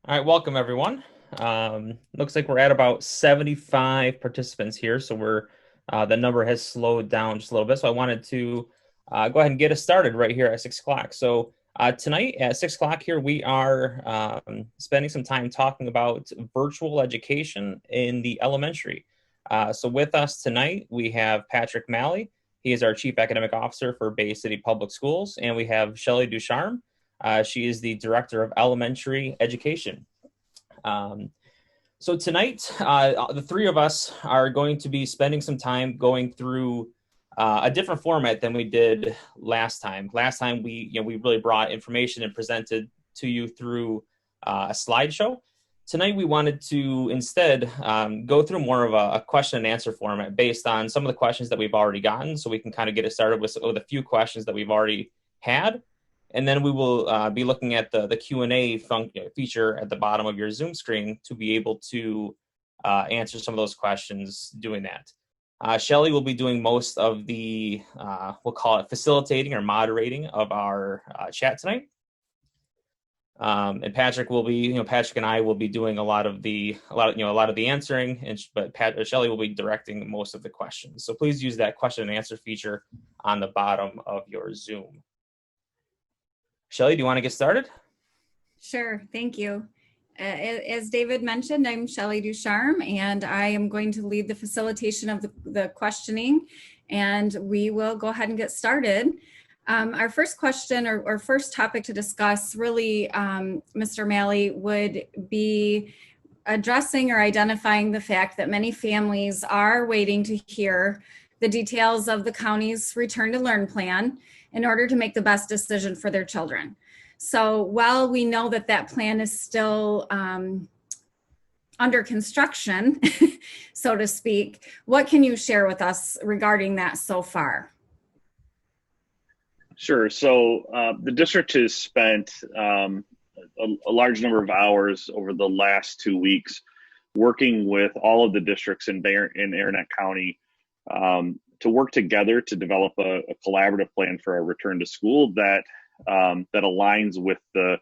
All right, welcome everyone. Looks like we're at about 75 participants here, so the number has slowed down just a little bit. So I wanted to go ahead and get us started right here at 6 o'clock. So tonight at 6 o'clock here, we are spending some time talking about virtual education in the elementary. So with us tonight, we have Patrick Malley. He is our Chief Academic Officer for Bay City Public Schools, and we have Shelley Ducharme. She is the Director of Elementary Education. Um, so tonight, the three of us are going to be spending some time going through a different format than we did last time. Last time we really brought information and presented to you through a slideshow. Tonight we wanted to instead go through more of a question and answer format based on some of the questions that we've already gotten, so we can kind of get it started with a few questions that we've already had, and then we will be looking at the Q&A feature at the bottom of your Zoom screen to be able to answer some of those questions doing that. Shelley will be doing most of the, we'll call it facilitating or moderating of our chat tonight. And Patrick will be, Patrick and I will be doing a lot of the answering, but Shelley will be directing most of the questions. So please use that question and answer feature on the bottom of your Zoom. Shelley, do you want to get started? Sure, thank you. As David mentioned, I'm Shelley Ducharme, and I am going to lead the facilitation of the questioning, and we will go ahead and get started. Our first question or first topic to discuss really, Mr. Malley, would be addressing or identifying the fact that many families are waiting to hear the details of the county's return to learn plan in order to make the best decision for their children. So while we know that that plan is still under construction, so to speak, what can you share with us regarding that so far? Sure. So the district has spent a large number of hours over the last 2 weeks working with all of the districts in Aranet County to work together to develop a collaborative plan for our return to school that aligns with the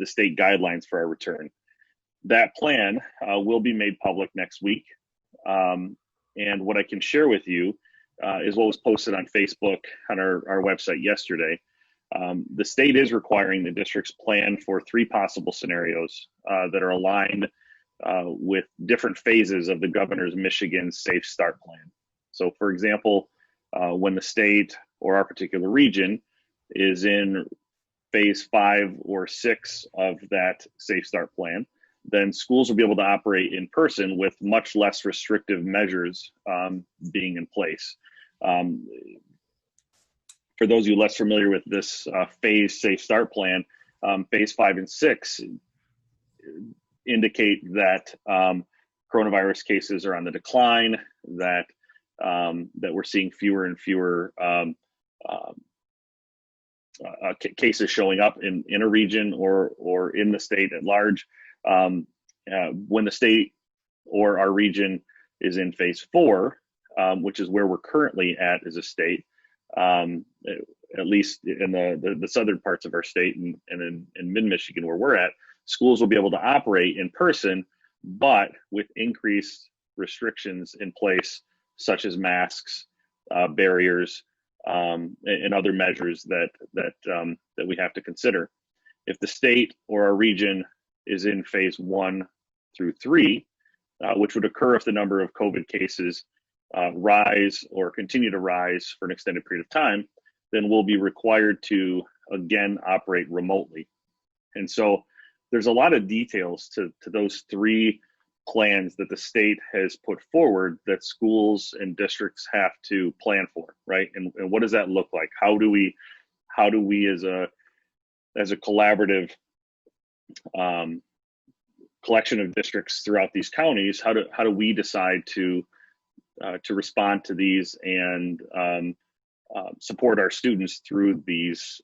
state guidelines for our return. That plan will be made public next week. And what I can share with you is what was posted on Facebook on our website yesterday. The state is requiring the district's plan for 3 possible scenarios that are aligned with different phases of the governor's Michigan Safe Start plan. So for example, when the state or our particular region is in phase 5 or 6 of that Safe Start plan, then schools will be able to operate in person with much less restrictive measures being in place. For those of you less familiar with this phase Safe Start plan, phase 5 and 6 indicate that coronavirus cases are on the decline, that we're seeing fewer and fewer cases showing up in a region or in the state at large. When the state or our region is in phase 4, which is where we're currently at as a state, at least in the southern parts of our state and in mid-Michigan where we're at, schools will be able to operate in person, but with increased restrictions in place, such as masks, barriers, and other measures that we have to consider. If the state or our region is in phase 1 through 3, which would occur if the number of COVID cases rise or continue to rise for an extended period of time, then we'll be required to again operate remotely. And so there's a lot of details to those 3 plans that the state has put forward that schools and districts have to plan for, right? And what does that look like? How do we as a collaborative collection of districts throughout these counties, how do we decide to respond to these and support our students through these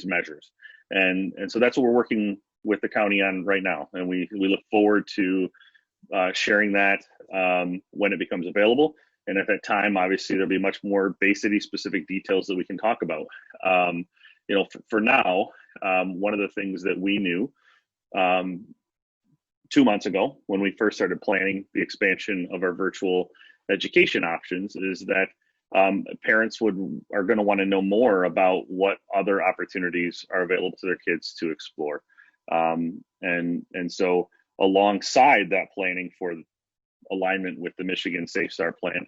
measures? And so that's what we're working with the county on right now, and we look forward to sharing that when it becomes available. And at that time, obviously, there'll be much more Bay City specific details that we can talk about. For now, one of the things that we knew um, 2 months ago when we first started planning the expansion of our virtual education options is that parents are going to want to know more about what other opportunities are available to their kids to explore. And so alongside that planning for alignment with the Michigan Safe Start Plan,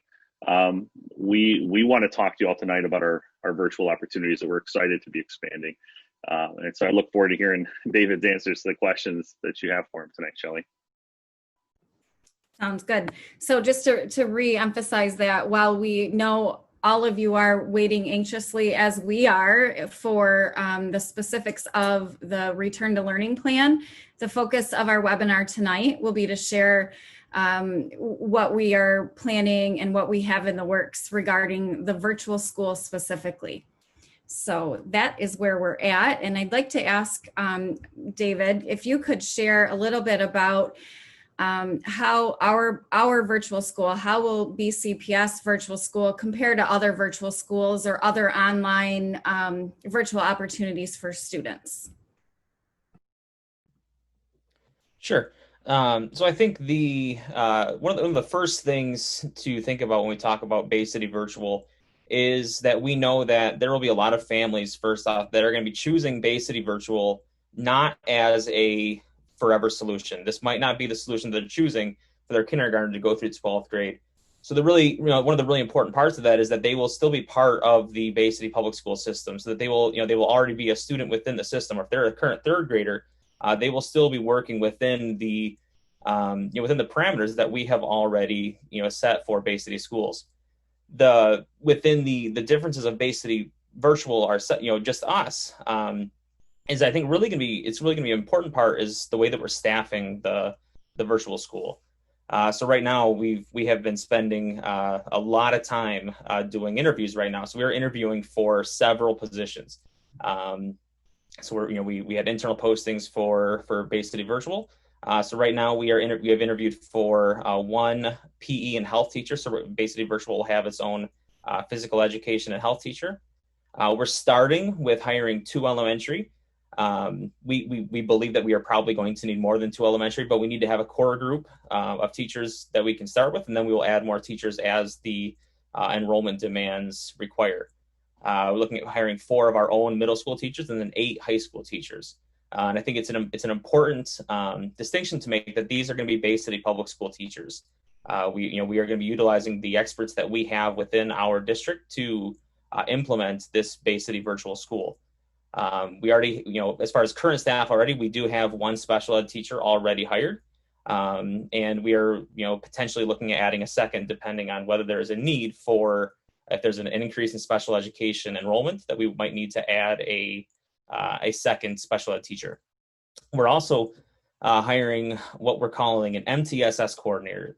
we want to talk to you all tonight about our virtual opportunities that we're excited to be expanding. And so I look forward to hearing David's answers to the questions that you have for him tonight, Shelley. Sounds good. So just to re-emphasize that, while we know all of you are waiting anxiously as we are for the specifics of the return to learning plan, the focus of our webinar tonight will be to share what we are planning and what we have in the works regarding the virtual school specifically. So that is where we're at. And I'd like to ask David, if you could share a little bit about how our virtual school, how will BCPS virtual school compare to other virtual schools or other online virtual opportunities for students? Sure. So I think one of the first things to think about when we talk about Bay City Virtual is that we know that there will be a lot of families, first off, that are going to be choosing Bay City Virtual not as a forever solution. This might not be the solution that they're choosing for their kindergarten to go through 12th grade. So one of the really important parts of that is that they will still be part of the Bay City public school system, so that they will already be a student within the system. Or if they're a current third grader, they will still be working within the within the parameters that we have already set for Bay City schools. Within the differences of Bay City Virtual are set, just us. Is I think it's really gonna be an important part is the way that we're staffing the virtual school. So right now we have been spending a lot of time doing interviews right now. So we are interviewing for several positions. So we had internal postings for Bay City Virtual. So right now we have interviewed for one PE and health teacher. So Bay City Virtual will have its own physical education and health teacher. We're starting with hiring 2 elementary. We believe that we are probably going to need more than 2 elementary, but we need to have a core group of teachers that we can start with, and then we will add more teachers as the enrollment demands require. We're looking at hiring 4 of our own middle school teachers and then 8 high school teachers. And I think it's an important distinction to make that these are going to be Bay City public school teachers. We are going to be utilizing the experts that we have within our district to implement this Bay City virtual school. We already, as far as current staff already, we do have 1 special ed teacher already hired. And we are, potentially looking at adding a second, depending on whether there is a need for, if there's an increase in special education enrollment, that we might need to add a second special ed teacher. We're also hiring what we're calling an MTSS coordinator.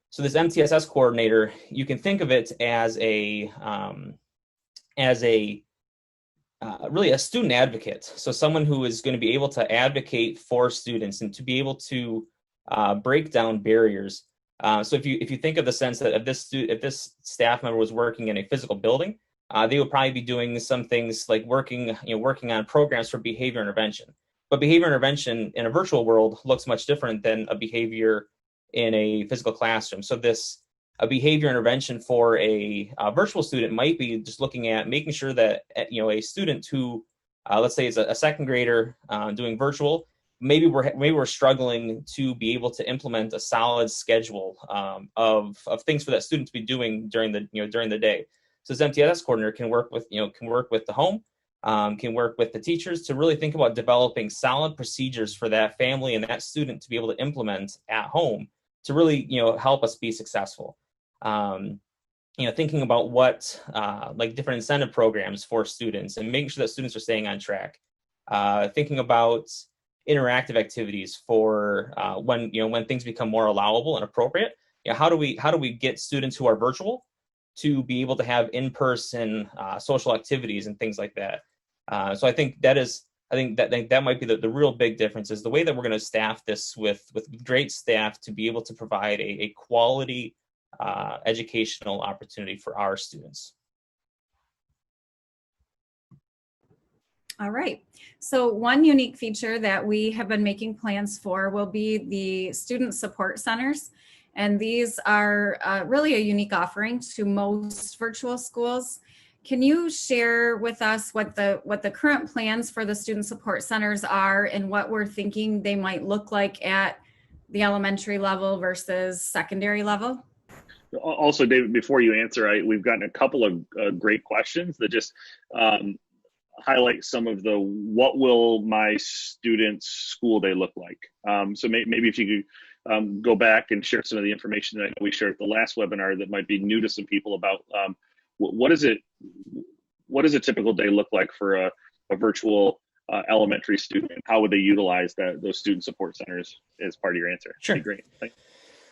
So this MTSS coordinator, you can think of it as really a student advocate. So someone who is going to be able to advocate for students and to be able to break down barriers. So if you think of the sense that if this staff member was working in a physical building, they would probably be doing some things like working on programs for behavior intervention. But behavior intervention in a virtual world looks much different than a behavior in a physical classroom. So a behavior intervention for a virtual student might be just looking at making sure that a student who let's say is a second grader doing virtual, maybe we're struggling to be able to implement a solid schedule of things for that student to be doing during the day. So this MTSS coordinator can work with the home, can work with the teachers to really think about developing solid procedures for that family and that student to be able to implement at home to really help us be successful. Thinking about what like different incentive programs for students and making sure that students are staying on track. Thinking about interactive activities for when things become more allowable and appropriate. How do we get students who are virtual to be able to have in-person social activities and things like that? So I think that might be the real big difference is the way that we're going to staff this with great staff to be able to provide a quality educational opportunity for our students. All right. So one unique feature that we have been making plans for will be the student support centers. And these are really a unique offering to most virtual schools. Can you share with us what the current plans for the student support centers are and what we're thinking they might look like at the elementary level versus secondary level? Also, David, before you answer, we've gotten a couple of great questions that just um, highlight some of the what will my students' school day look like. So maybe if you could go back and share some of the information that we shared at the last webinar that might be new to some people about what is it, what does a typical day look like for a virtual elementary student? How would they utilize those student support centers as part of your answer? Sure. That'd be great. Thanks.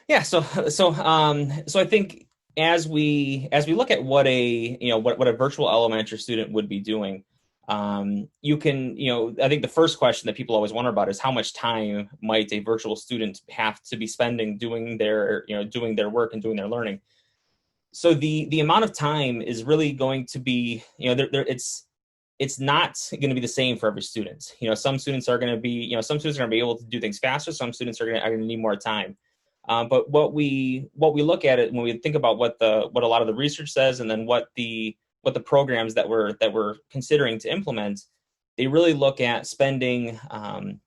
Yeah. So I think as we look at what what a virtual elementary student would be doing, you can, I think the first question that people always wonder about is how much time might a virtual student have to be spending doing their work and doing their learning. So the amount of time is really going to be, it's not going to be the same for every student. Some students are going to be, some students are going to be able to do things faster. Some students are going to need more time. But what we look at it when we think about what a lot of the research says, and then what the programs that we're considering to implement, they really look at spending, in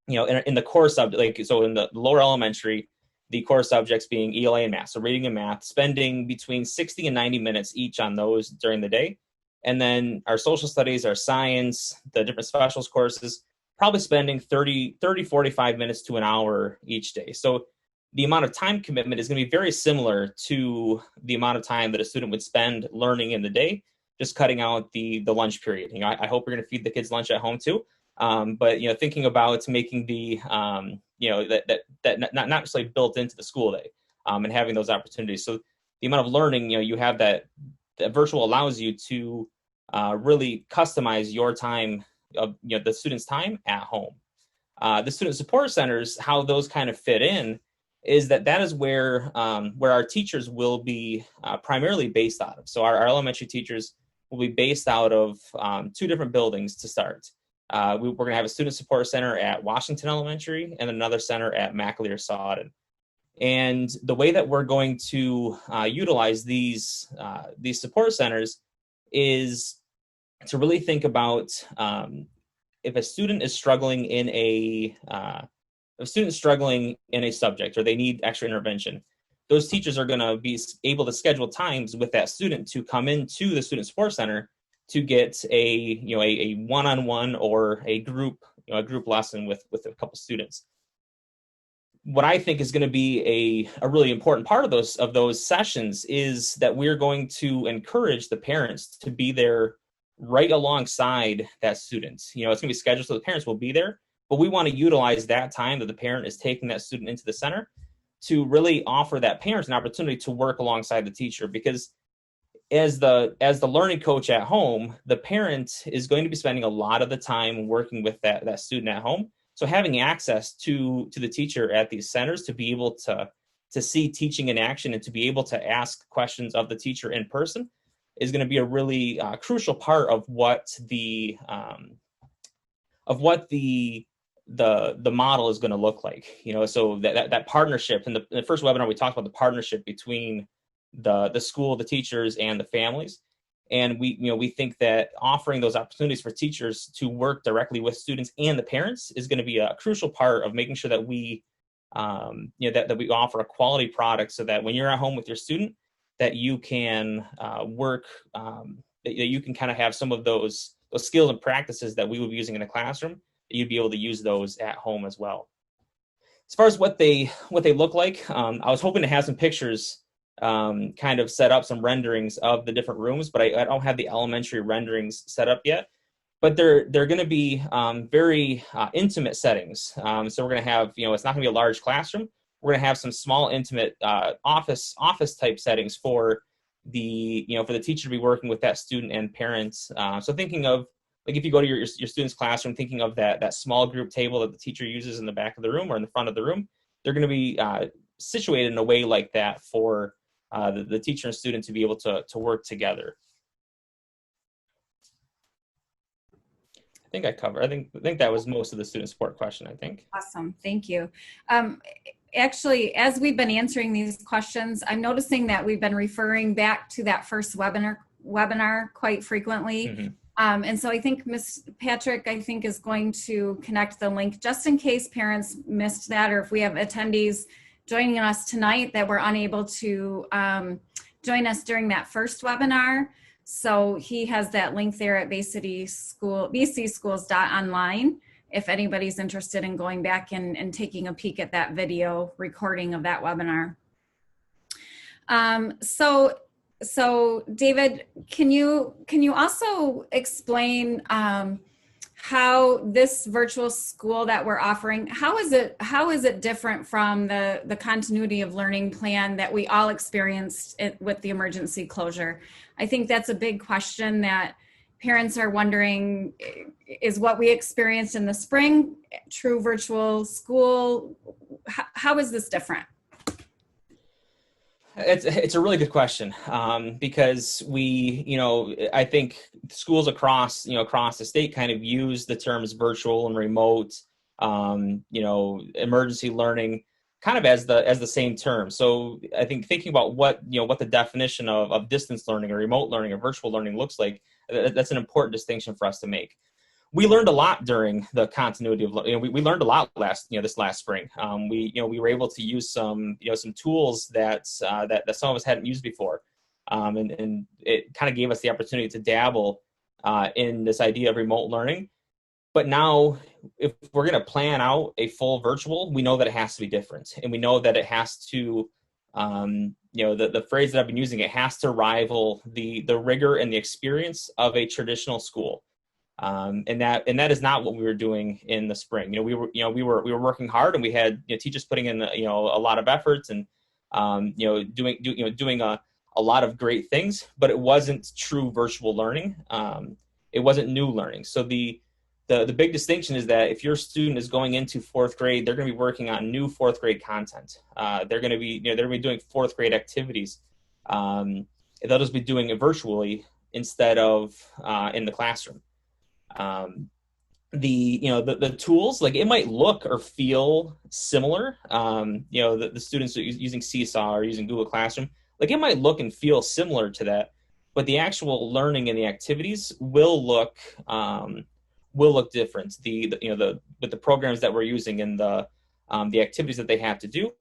the core subject, like so in the lower elementary, the core subjects being ELA and math, so reading and math, spending between 60 and 90 minutes each on those during the day. And then our social studies, our science, the different specials courses, probably spending 45 minutes to an hour each day. So the amount of time commitment is going to be very similar to the amount of time that a student would spend learning in the day, just cutting out the lunch period. I hope you're going to feed the kids lunch at home too. But thinking about making the that not necessarily built into the school day, and having those opportunities. So the amount of learning you have that virtual allows you to really customize your time of the student's time at home. The student support centers, how those kind of fit in, is that is where our teachers will be primarily based out of. So our elementary teachers will be based out of two different buildings to start. We're going to have a student support center at Washington Elementary and another center at McAleer Sodden. And the way that we're going to utilize these support centers is to really think about if a student is struggling in a subject, or they need extra intervention, those teachers are going to be able to schedule times with that student to come into the student support center to get a one-on-one or a group lesson with a couple students. What I think is going to be a really important part of those sessions is that we're going to encourage the parents to be there right alongside that student. It's going to be scheduled so the parents will be there, but we want to utilize that time that the parent is taking that student into the center to really offer that parent an opportunity to work alongside the teacher. Because as the learning coach at home, the parent is going to be spending a lot of the time working with that student at home. So having access to the teacher at these centers to be able to see teaching in action and to be able to ask questions of the teacher in person is going to be a really crucial part of what the model is going to look like. So that partnership. In the first webinar, we talked about the partnership between the school, the teachers, and the families. And we think that offering those opportunities for teachers to work directly with students and the parents is going to be a crucial part of making sure that we that we offer a quality product, so that when you're at home with your student, that you can work, that you can kind of have some of those skills and practices that we would be using in a classroom, that you'd be able to use those at home as well. As far as what they look like, I was hoping to have some pictures kind of set up, some renderings of the different rooms, but I don't have the elementary renderings set up yet. But they're going to be very intimate settings. So we're going to have, it's not going to be a large classroom. We're going to have some small, intimate office type settings for the teacher to be working with that student and parents. So thinking of, like, if you go to your student's classroom, thinking of that small group table that the teacher uses in the back of the room or in the front of the room, they're going to be situated in a way like that for the teacher and student to be able to work together. think I covered. I think that was most of the student support question, I think. Awesome, thank you. Actually, as we've been answering these questions, I'm noticing that we've been referring back to that first webinar quite frequently. Mm-hmm. And so I think Ms. Patrick, I think, is going to connect the link just in case parents missed that, or if we have attendees joining us tonight that were unable to join us during that first webinar. So he has that link there at bcschools.online if anybody's interested in going back and taking a peek at that video recording of that webinar. So David, can you also explain how this virtual school that we're offering, how is it different from the continuity of learning plan that we all experienced with the emergency closure? I think that's a big question that parents are wondering, is what we experienced in the spring true virtual school? How is this different? It's a really good question, because I think schools across the state kind of use the terms virtual and remote, emergency learning kind of as the same term. So I think thinking about what the definition of distance learning or remote learning or virtual learning looks like, that's an important distinction for us to make. We learned a lot during the continuity of, we learned a lot this last spring. We were able to use some tools that some of us hadn't used before. And it kind of gave us the opportunity to dabble in this idea of remote learning. But now, if we're going to plan out a full virtual, we know that it has to be different. And we know that it has to, the phrase that I've been using, it has to rival the rigor and the experience of a traditional school. And that is not what we were doing in the spring. We were working hard, and we had teachers putting in a lot of efforts and doing a lot of great things, but it wasn't true virtual learning. It wasn't new learning. So the big distinction is that if your student is going into fourth grade, they're going to be working on new fourth grade content. They're going to be doing fourth grade activities. They'll just be doing it virtually instead of in the classroom. The tools, like, it might look or feel similar. The students are using Seesaw or using Google Classroom, like, it might look and feel similar to that, but the actual learning and the activities will look different. With the programs that we're using and the activities that they have to do,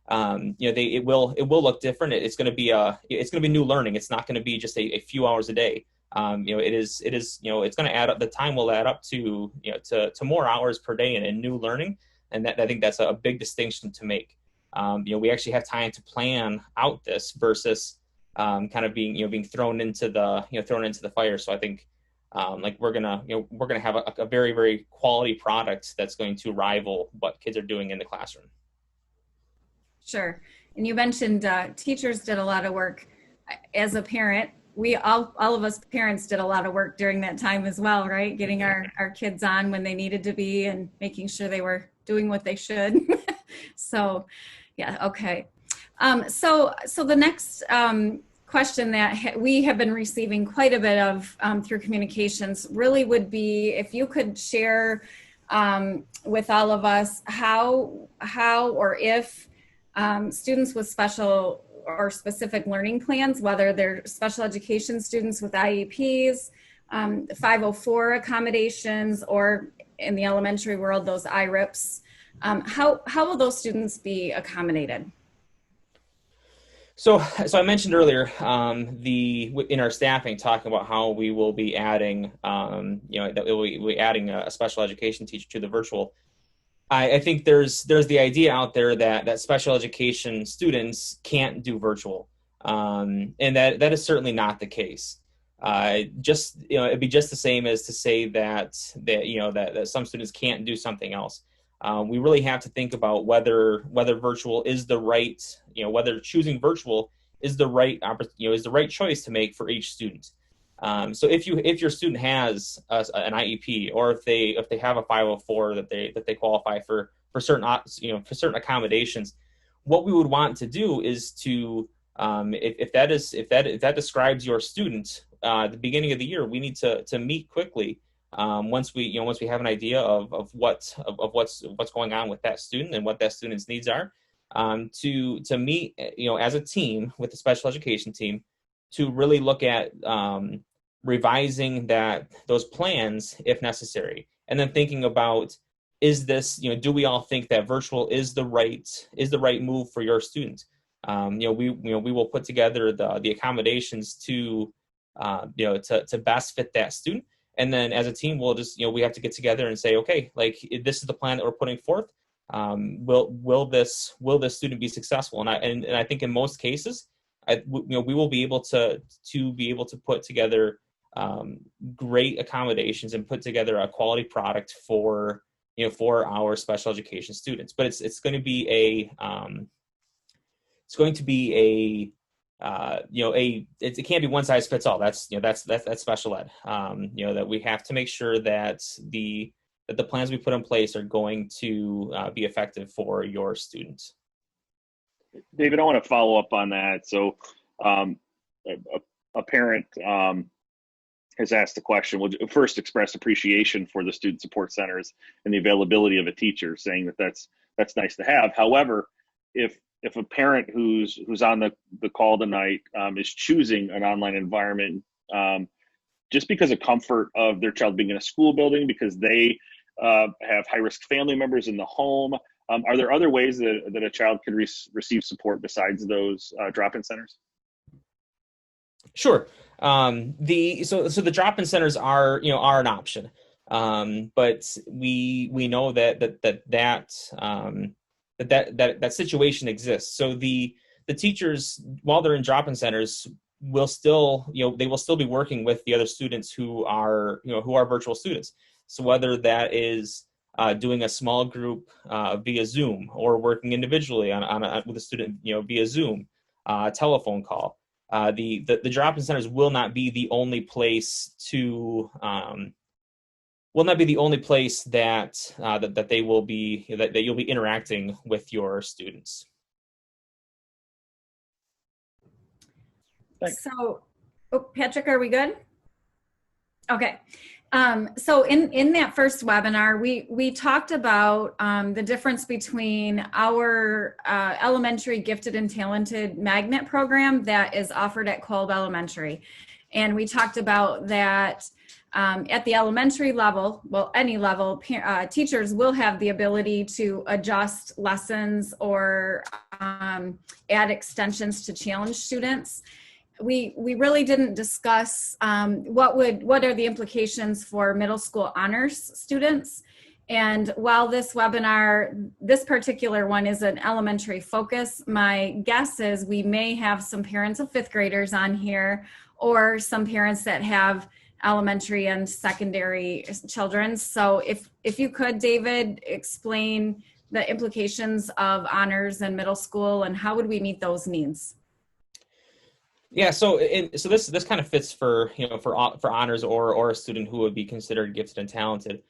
it will look different. It's going to be new learning. It's not going to be just a few hours a day. It's going to add up. The time will add up to more hours per day in new learning, and I think that's a big distinction to make. We actually have time to plan out this versus kind of being thrown into the fire. So I think we're gonna have a very, very quality product that's going to rival what kids are doing in the classroom. Sure. And you mentioned teachers did a lot of work. As a parent, we all of us parents did a lot of work during that time as well, right? Getting our kids on when they needed to be and making sure they were doing what they should. So yeah, okay. So the next question that we have been receiving quite a bit of through communications really would be if you could share with all of us how or if students with special or specific learning plans, whether they're special education students with IEPs, 504 accommodations, or in the elementary world, those IRIPs, how will those students be accommodated? So I mentioned earlier in our staffing talking about how we will be adding that we'll be adding a special education teacher to the virtual. I think there's the idea out there that special education students can't do virtual, and that is certainly not the case. It'd be just the same as to say that some students can't do something else. We really have to think about whether virtual is the right, whether choosing virtual is the right choice to make for each student. So if your student has an IEP, or if they have a 504 that they qualify for certain accommodations, what we would want to do is to if that describes your student at the beginning of the year, we need to meet quickly once we have an idea of what's going on with that student and what that student's needs are, to meet, as a team with the special education team, to really look at revising those plans if necessary, and then thinking about, is this, do we all think that virtual is the right move for your student? We will put together the accommodations to best fit that student, and then as a team we'll just, we have to get together and say, okay, like, this is the plan that we're putting forth. Will this student be successful? And I think in most cases, we will be able to put together great accommodations and put together a quality product for our special education students. But it's going to be it can't be one size fits all. That's special ed. That we have to make sure that the plans we put in place are going to be effective for your students. David, I want to follow up on that. So a parent has asked the question, will first express appreciation for the student support centers and the availability of a teacher, saying that's nice to have. However, if a parent who's on the call tonight is choosing an online environment just because of comfort of their child being in a school building, because they have high-risk family members in the home, are there other ways that a child can receive support besides those drop-in centers? Sure. The drop-in centers are an option, but we know that situation exists. So the teachers, while they're in drop-in centers, will still be working with the other students who are virtual students. So whether that is doing a small group via Zoom, or working individually with a student via Zoom, telephone call. The drop-in centers will not be the only place that they will be that you'll be interacting with your students. Thanks. So, Patrick, are we good? Okay. So in that first webinar, we talked about the difference between our elementary gifted and talented magnet program that is offered at Kolb Elementary. And we talked about that at the elementary level, well, any level, teachers will have the ability to adjust lessons or add extensions to challenge students. We really didn't discuss what are the implications for middle school honors students. And while this webinar, this particular one, is an elementary focus, my guess is we may have some parents of fifth graders on here, or some parents that have elementary and secondary children. So if you could, David, explain the implications of honors in middle school and how would we meet those needs? Yeah, so this kind of fits for honors or a student who would be considered gifted and talented.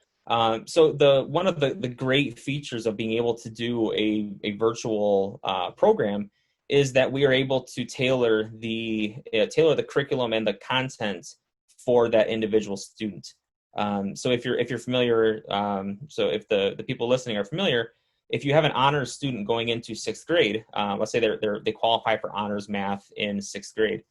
So one of the great features of being able to do a virtual program is that we are able to tailor the curriculum and the content for that individual student. So if you're familiar, so if the people listening are familiar, if you have an honors student going into sixth grade, let's say they qualify for honors math in sixth grade,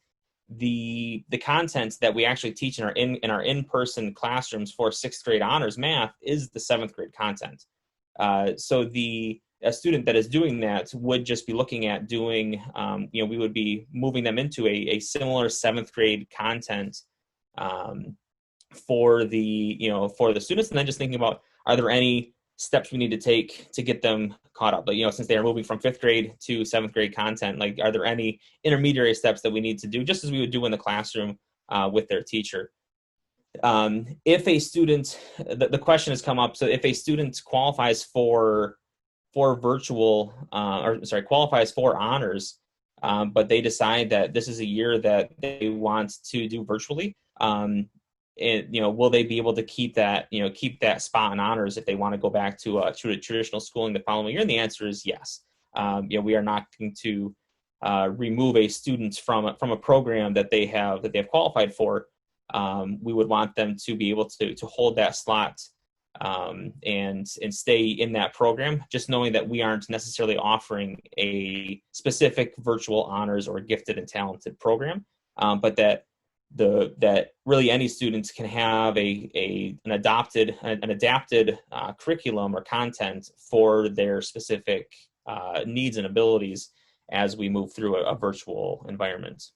the content that we actually teach in our in-person classrooms for sixth grade honors math is the seventh grade content. So a student that is doing that would just be looking at doing, we would be moving them into a similar seventh grade content for the students, and then just thinking about, are there any steps we need to take to get them caught up? Like, since they are moving from fifth grade to seventh grade content, like, are there any intermediary steps that we need to do, just as we would do in the classroom with their teacher? If a student, the question has come up, so if a student qualifies for virtual, qualifies for honors, but they decide that this is a year that they want to do virtually, will they be able to keep that spot in honors if they want to go back to a traditional schooling the following year? And the answer is yes. We are not going to remove a student from a program that they have qualified for we would want them to be able to hold that slot and stay in that program, just knowing that we aren't necessarily offering a specific virtual honors or gifted and talented program, but that really any students can have an adapted curriculum or content for their specific needs and abilities as we move through a virtual environment.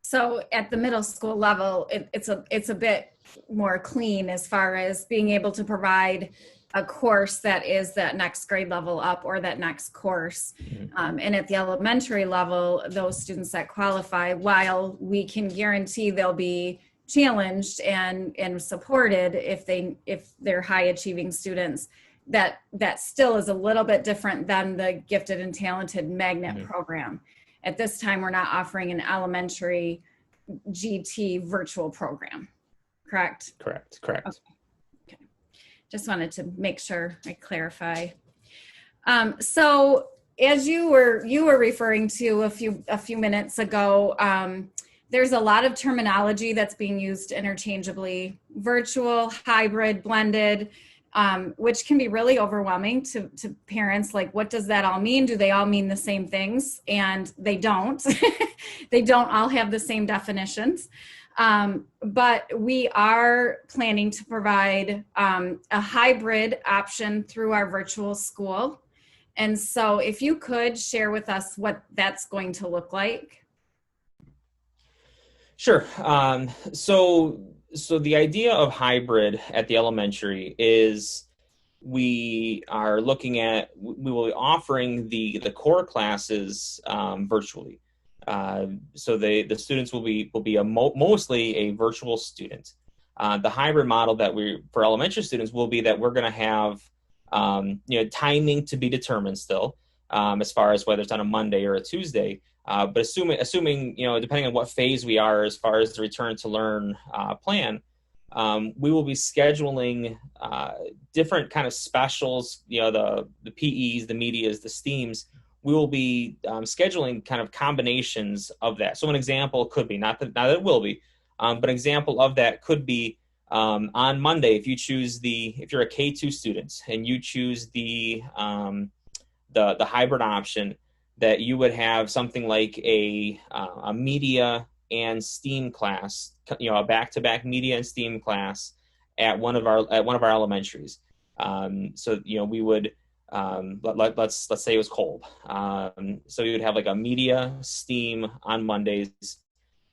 So at the middle school level, it's a bit more clean as far as being able to provide a course that is that next grade level up or that next course. And at the elementary level, those students that qualify, while we can guarantee they'll be challenged and supported if they're high achieving students, that still is a little bit different than the gifted and talented magnet program. At this time, we're not offering an elementary GT virtual program, correct? Correct. Okay. Just wanted to make sure I clarify. So as you were referring to a few minutes ago, there's a lot of terminology that's being used interchangeably: virtual, hybrid, blended, which can be really overwhelming to parents. Like, what does that all mean? Do they all mean the same things? And they don't. They don't all have the same definitions. But we are planning to provide a hybrid option through our virtual school. And so if you could share with us what that's going to look like. Sure. So the idea of hybrid at the elementary is we will be offering the core classes virtually. So the students will be mostly a virtual student. The hybrid model for elementary students will be that we're going to have timing to be determined still, as far as whether it's on a Monday or a Tuesday. But assuming depending on what phase we are as far as the return to learn plan, we will be scheduling different kind of specials. The PEs, the medias, the STEAMs. We will be scheduling kind of combinations of that. So an example could be, not that it will be, but an example of that could be on Monday if you're a K2 student and you choose the hybrid option, that you would have something like a media and STEAM class, a back-to-back media and STEAM class at one of our elementaries. So we would let's say it was cold. So you would have like a media STEAM on Mondays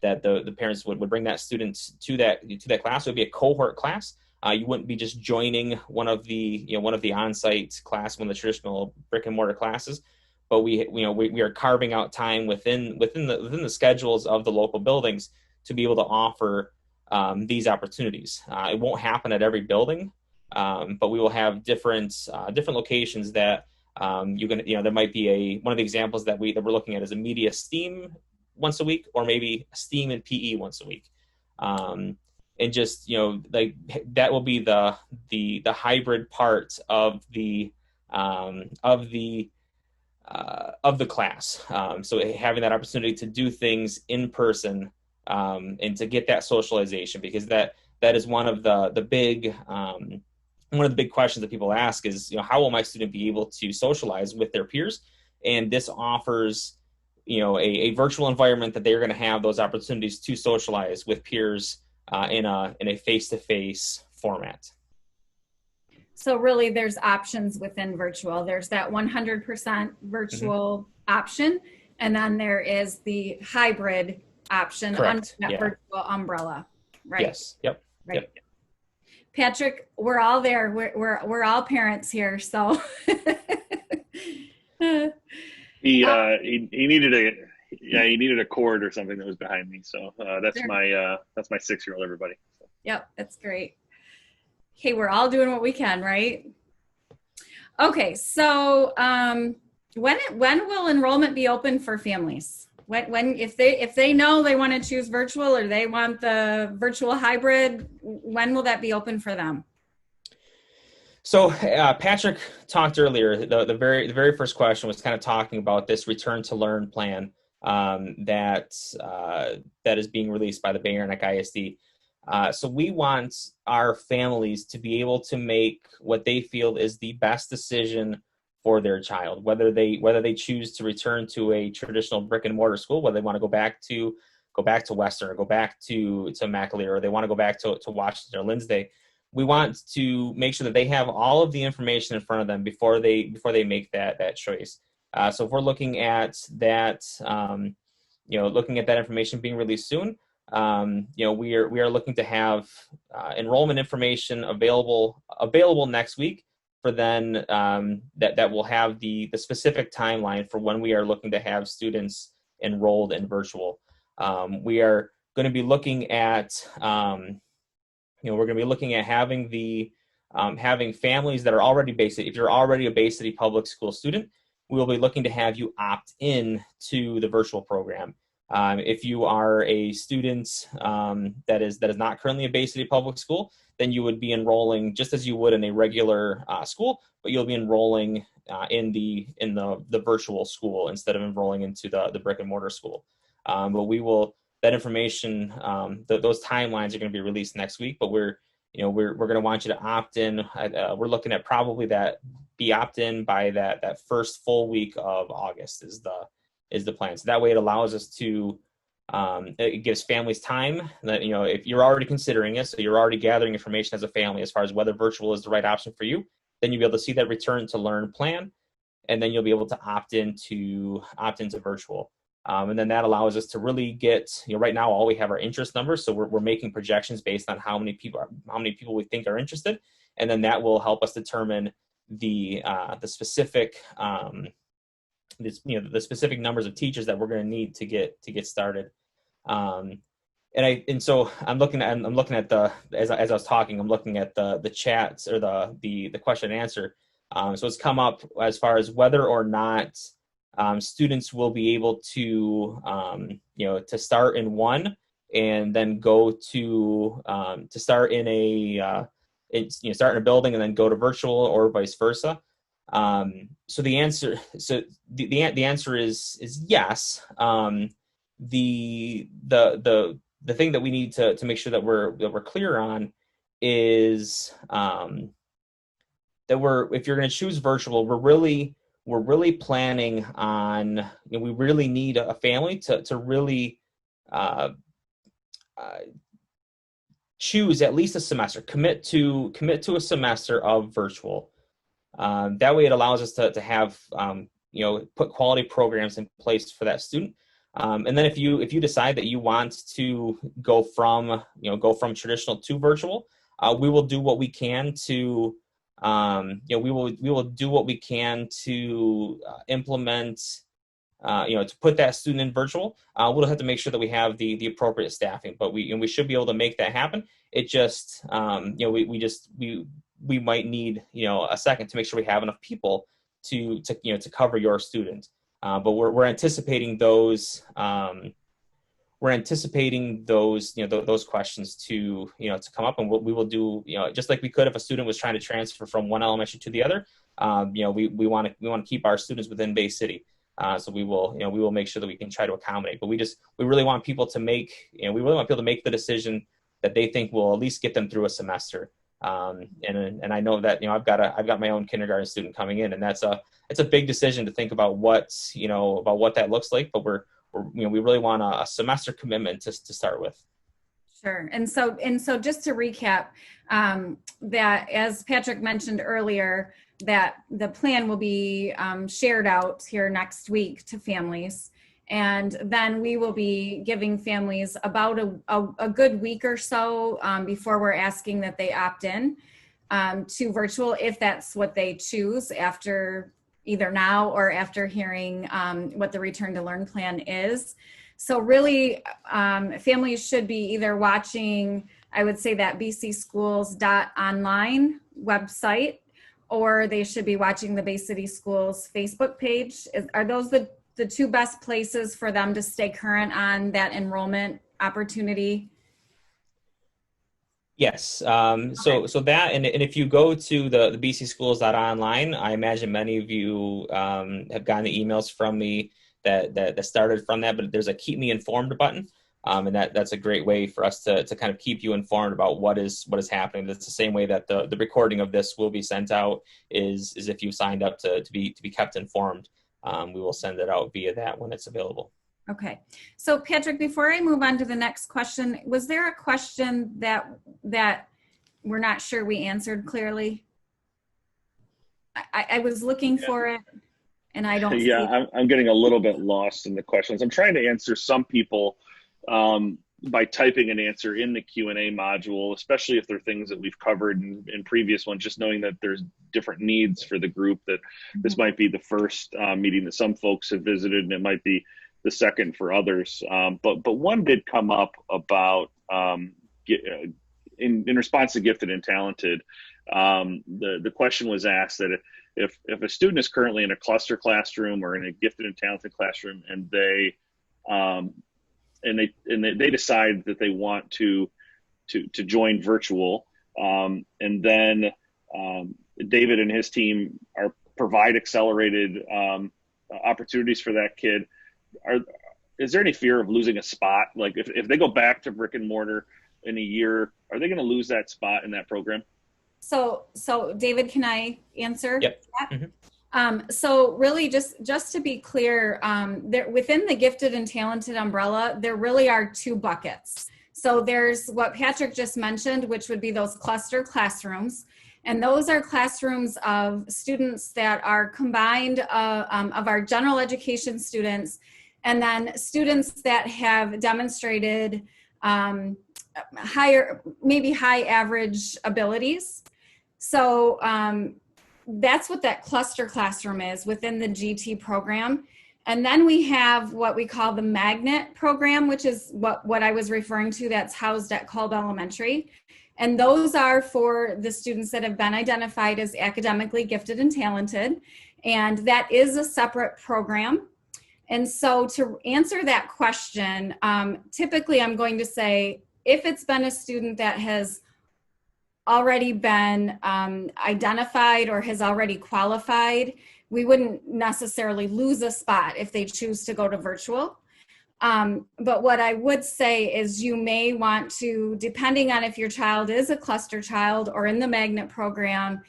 that the parents would bring that student to that class. It would be a cohort class. You wouldn't be just joining one of the on-site class, one of the traditional brick and mortar classes. But we are carving out time within the schedules of the local buildings to be able to offer these opportunities. It won't happen at every building, but we will have different locations that there might be one of the examples that we're looking at is a media STEAM once a week, or maybe STEAM and PE once a week, and just like that will be the hybrid part of the class. So having that opportunity to do things in person and to get that socialization, because that is one of the big questions that people ask is, how will my student be able to socialize with their peers? And this offers a virtual environment that they're going to have those opportunities to socialize with peers in a face-to-face format. So really there's options within virtual. There's that 100% virtual option. And then there is the hybrid option under that virtual umbrella, right? Yes. Yep. Right. Yep. Patrick, we're all there. We're all parents here. So he needed a cord or something that was behind me. So that's sure. my 6-year-old, everybody. So. Yep. That's great. Okay, we're all doing what we can, right? Okay, so when will enrollment be open for families? When if they know they want to choose virtual or they want the virtual hybrid, when will that be open for them? So Patrick talked earlier. The very first question was kind of talking about this return to learn plan that is being released by the Bangor Neck ISD. So we want our families to be able to make what they feel is the best decision for their child, whether they choose to return to a traditional brick and mortar school, whether they want to go back to Western or go back to McAleer, or they want to go back to Washington or Lindsay. We want to make sure that they have all of the information in front of them before they make that choice. So if we're looking at that, looking at that information being released soon, we are looking to have enrollment information available next week. For then that will have the specific timeline for when we are looking to have students enrolled in virtual. We are going to be looking at having families that are already Bay City. If you're already a Bay City public school student, we will be looking to have you opt in to the virtual program. If you are a student that is not currently a Bay City public school, then you would be enrolling just as you would in a regular school, but you'll be enrolling in the virtual school instead of enrolling into the brick and mortar school. But that information, those timelines are going to be released next week. But we're going to want you to opt in. We're looking at probably be opt in by that first full week of August is the plan. So that way it allows us to, it gives families time that, if you're already considering it, so you're already gathering information as a family as far as whether virtual is the right option for you, then you'll be able to see that return to learn plan, and then you'll be able to opt into virtual. And then that allows us to really get, right now all we have are interest numbers. So we're making projections based on how many people we think are interested. And then that will help us determine the specific, the specific numbers of teachers that we're going to need to get started. So I'm looking at as I was talking, I'm looking at the chats or the question and answer. So it's come up as far as whether or not students will be able to to start in one and then go to start in a start in a building and then go to virtual, or vice versa. So the answer is yes. The thing that we need to make sure that we're clear on is that if you're going to choose virtual, we're really planning on, we really need a family to really choose at least a semester, commit to a semester of virtual. That way it allows us to have, put quality programs in place for that student. And then if you decide that you want to go from traditional to virtual, we will do what we can to, we will do what we can to implement, to put that student in virtual. We'll have to make sure that we have the appropriate staffing, but we should be able to make that happen. It just, we might need, a second to make sure we have enough people to cover your student. But we're anticipating those, those questions to come up, and we will do, just like we could if a student was trying to transfer from one elementary to the other. We want to keep our students within Bay City. So we will make sure that we can try to accommodate, but we really want people to make, the decision that they think will at least get them through a semester. And I know that, I've got my own kindergarten student coming in, and it's a big decision to think about what that looks like, but we really want a semester commitment to start with. Sure. And so just to recap, that as Patrick mentioned earlier, that the plan will be shared out here next week to families. And then we will be giving families about a good week or so before we're asking that they opt in to virtual, if that's what they choose, after either now or after hearing what the return to learn plan is. So really, families should be either watching, I would say, that bcschools.online website, or they should be watching the Bay City Schools Facebook page. Are those the two best places for them to stay current on that enrollment opportunity? Yes. Okay. So that, and if you go to the bcschools.online, I imagine many of you have gotten the emails from me that started from that, but there's a keep me informed button. And that's a great way for us to kind of keep you informed about what is happening. That's the same way that the recording of this will be sent out is if you signed up to be kept informed. We will send it out via that when it's available. Okay. So Patrick, before I move on to the next question, was there a question that we're not sure we answered clearly? I was looking for it and I don't see it. I'm getting a little bit lost in the questions. I'm trying to answer some people by typing an answer in the Q&A module, especially if they're things that we've covered in previous ones, just knowing that there's different needs for the group, that this might be the first meeting that some folks have visited, and it might be the second for others. But one did come up about, in response to gifted and talented, the question was asked that if a student is currently in a cluster classroom or in a gifted and talented classroom, and they decide that they want to join virtual, and then David and his team provide accelerated opportunities for that kid. Is there any fear of losing a spot? Like if they go back to brick and mortar in a year, are they going to lose that spot in that program? So David, can I answer? Yep. That? Mm-hmm. So really just to be clear, there, within the gifted and talented umbrella, there really are two buckets. So there's what Patrick just mentioned, which would be those cluster classrooms. And those are classrooms of students that are combined of our general education students, and then students that have demonstrated maybe high average abilities. So that's what that cluster classroom is within the GT program. And then we have what we call the magnet program, which is what I was referring to, that's housed at Kolb Elementary. And those are for the students that have been identified as academically gifted and talented. And that is a separate program. And so to answer that question, typically I'm going to say, if it's been a student that has already been identified or has already qualified, we wouldn't necessarily lose a spot if they choose to go to virtual. But what I would say is you may want to, depending on if your child is a cluster child or in the magnet program,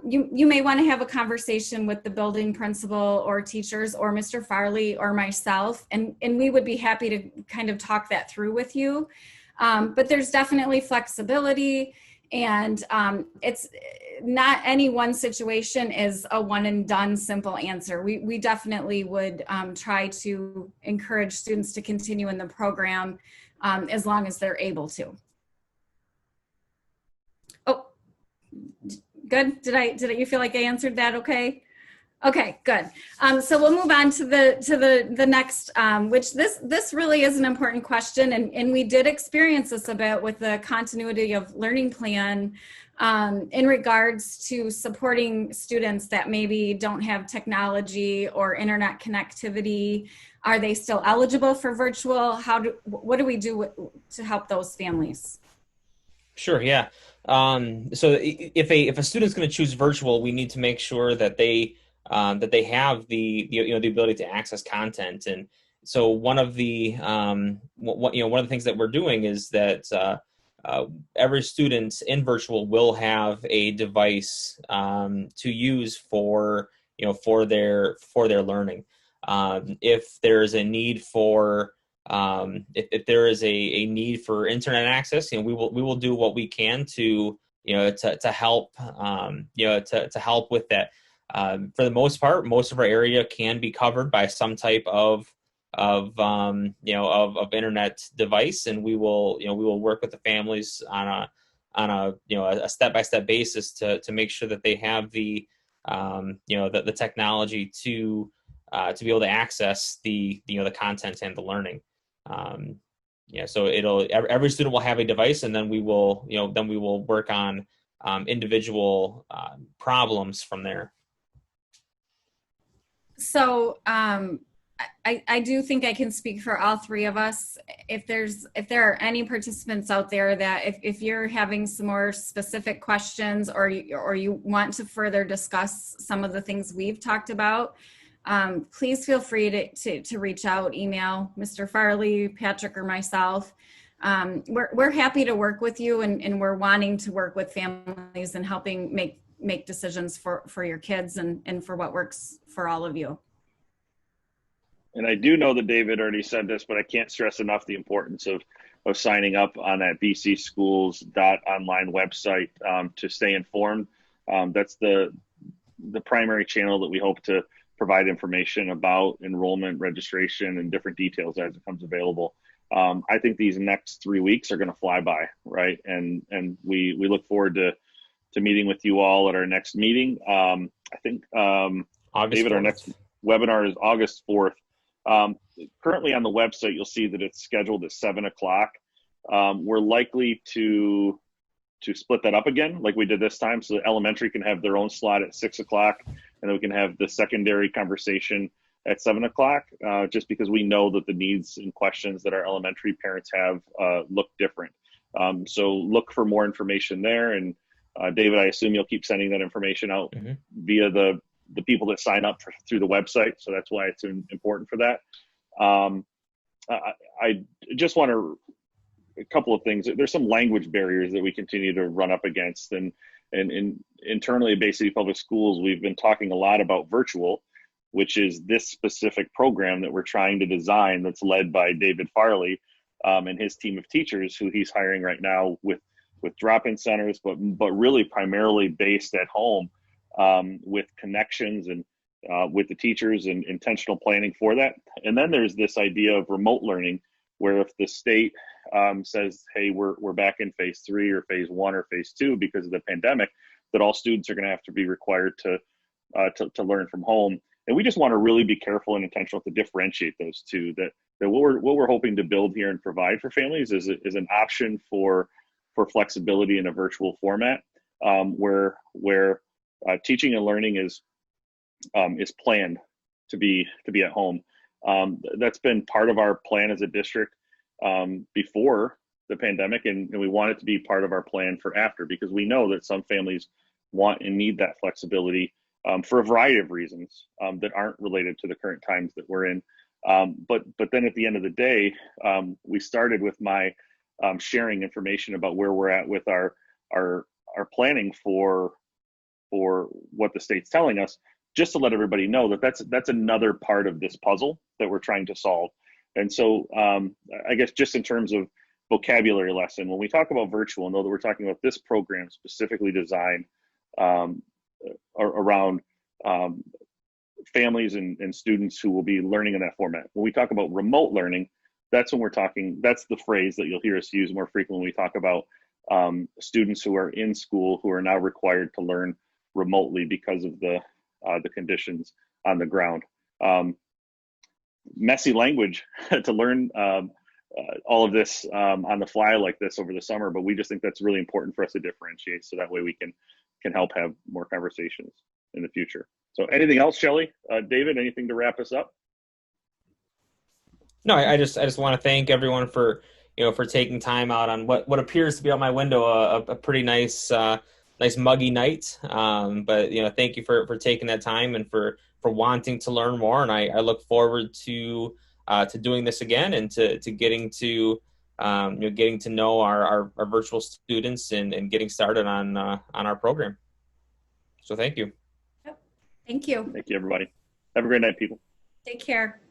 you may want to have a conversation with the building principal or teachers or Mr. Farley or myself, and we would be happy to kind of talk that through with you. But there's definitely flexibility, and it's not any one situation is a one and done simple answer. We definitely would try to encourage students to continue in the program as long as they're able to. Oh, good. Did you feel like I answered that okay? Okay, good. So we'll move on to the next, which this really is an important question, and we did experience this a bit with the continuity of learning plan in regards to supporting students that maybe don't have technology or internet connectivity. Are they still eligible for virtual? What do we do to help those families? Sure. Yeah. So if a student's going to choose virtual, we need to make sure that they have the ability to access content. And so one of the one of the things that we're doing is that every student in virtual will have a device to use for their learning. If there is a need for if there is a need for internet access, we will do what we can to help to help with that. For the most part, most of our area can be covered by some type of internet device, and we will work with the families on a step-by-step basis to make sure that they have the technology to be able to access the content and the learning. So every student will have a device, and then we will work on individual problems from there. So I do think I can speak for all three of us. If there are any participants out there that if you're having some more specific questions or you want to further discuss some of the things we've talked about, please feel free to reach out, email Mr. Farley, Patrick, or myself. We're happy to work with you, and we're wanting to work with families and helping make decisions for your kids and for what works for all of you. And I do know that David already said this, but I can't stress enough the importance of signing up on that bcschools.online website to stay informed. That's the primary channel that we hope to provide information about enrollment, registration, and different details as it comes available. I think these next 3 weeks are going to fly by, right? And we look forward to meeting with you all at our next meeting. I think, David, 4th. our next webinar is August 4th. Currently on the website, you'll see that it's scheduled at 7 o'clock. We're likely to split that up again like we did this time. So the elementary can have their own slot at 6 o'clock, and then we can have the secondary conversation at 7 o'clock, just because we know that the needs and questions that our elementary parents have look different. So look for more information there. And David, I assume you'll keep sending that information out via the people that sign up through the website. So that's why it's important for that. I just want to, a couple of things. There's some language barriers that we continue to run up against. And internally at Bay City Public Schools, we've been talking a lot about virtual, which is this specific program that we're trying to design that's led by David Farley and his team of teachers who he's hiring right now with drop-in centers, but really primarily based at home with connections and with the teachers and intentional planning for that. And then there's this idea of remote learning, where if the state says, hey, we're back in phase 3 or phase 1 or phase 2 because of the pandemic, that all students are going to have to be required to learn from home. And we just want to really be careful and intentional to differentiate those two. That what we're hoping to build here and provide for families is an option for flexibility in a virtual format, where teaching and learning is planned to be at home. That's been part of our plan as a district before the pandemic, and we want it to be part of our plan for after, because we know that some families want and need that flexibility for a variety of reasons that aren't related to the current times that we're in. But then at the end of the day, we started with my sharing information about where we're at with our planning for what the state's telling us, just to let everybody know that that's another part of this puzzle that we're trying to solve. And so I guess just in terms of vocabulary lesson, when we talk about virtual, know that we're talking about this program specifically designed around families and students who will be learning in that format. When we talk about remote learning, that's the phrase that you'll hear us use more frequently when we talk about students who are in school who are now required to learn remotely because of the conditions on the ground. Messy language to learn all of this on the fly like this over the summer, but we just think that's really important for us to differentiate, so that way we can help have more conversations in the future. So anything else, Shelley? David, anything to wrap us up? No, I just want to thank everyone for taking time out on what appears to be out my window a pretty nice muggy night. But thank you for taking that time and for wanting to learn more. And I look forward to doing this again and to getting to know our virtual students and getting started on our program. So thank you. Yep. Thank you. Thank you, everybody. Have a great night, people. Take care.